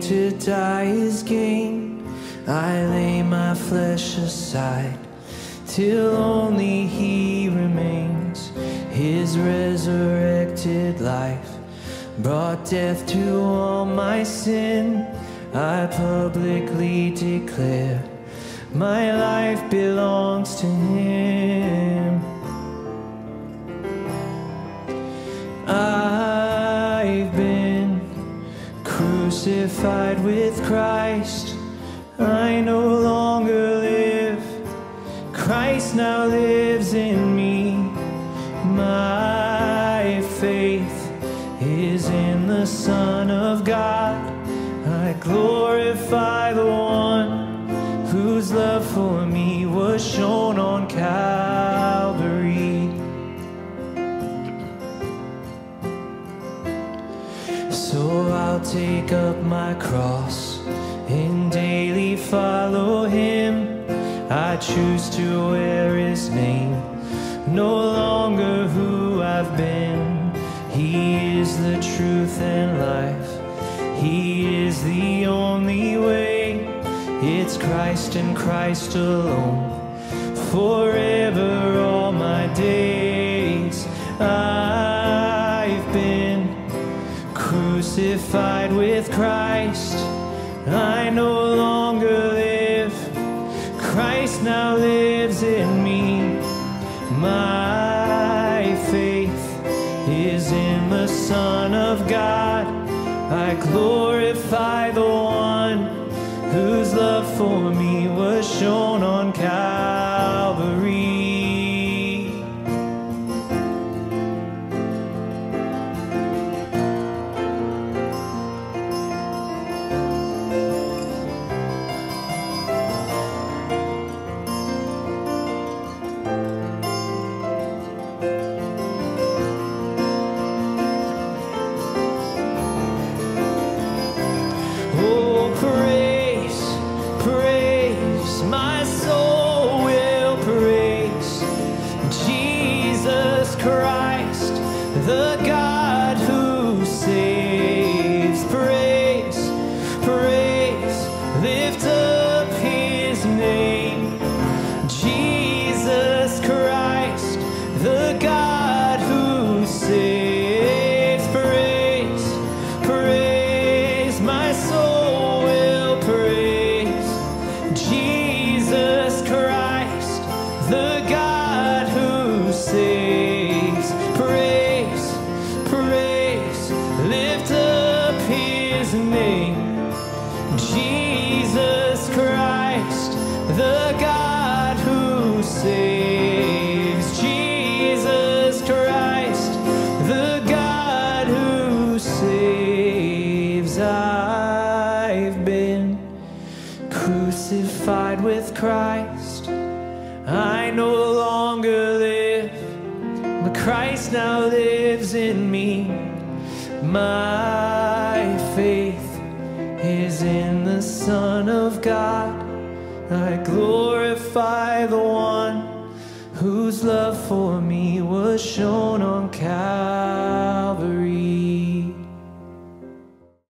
to die is gain. I lay my flesh aside till only He remains. His resurrected life brought death to all my sin. I publicly declare my life belongs to Him. I've been crucified with Christ. I no longer live. Christ now lives in me. My faith is in the Son of God. I glorify the one whose love for me was shown on Calvary. So I'll take up my cross and daily follow Him. I choose to wear His name, no longer who I've been. He is the truth and life. He is the only way. It's Christ and Christ alone, forever all my days. I've been crucified with Christ. I no longer live. Christ now lives in me. My faith is in the Son of God. I glorify the one whose love for me was shown on Calvary. Oh, praise, praise, my soul will praise Jesus Christ, the God who saves. Praise, praise, lift up His name. Jesus Christ, the God who saves. Praise, praise, my soul will praise Jesus Christ, the God who saves. Praise, praise, lift up His name. Jesus Christ, the God who saves. Jesus Christ, the God who saves. I've been crucified with Christ. I no longer live, but Christ now lives in me. My faith is in the Son of God. I glorify the one whose love for me was shown on Calvary.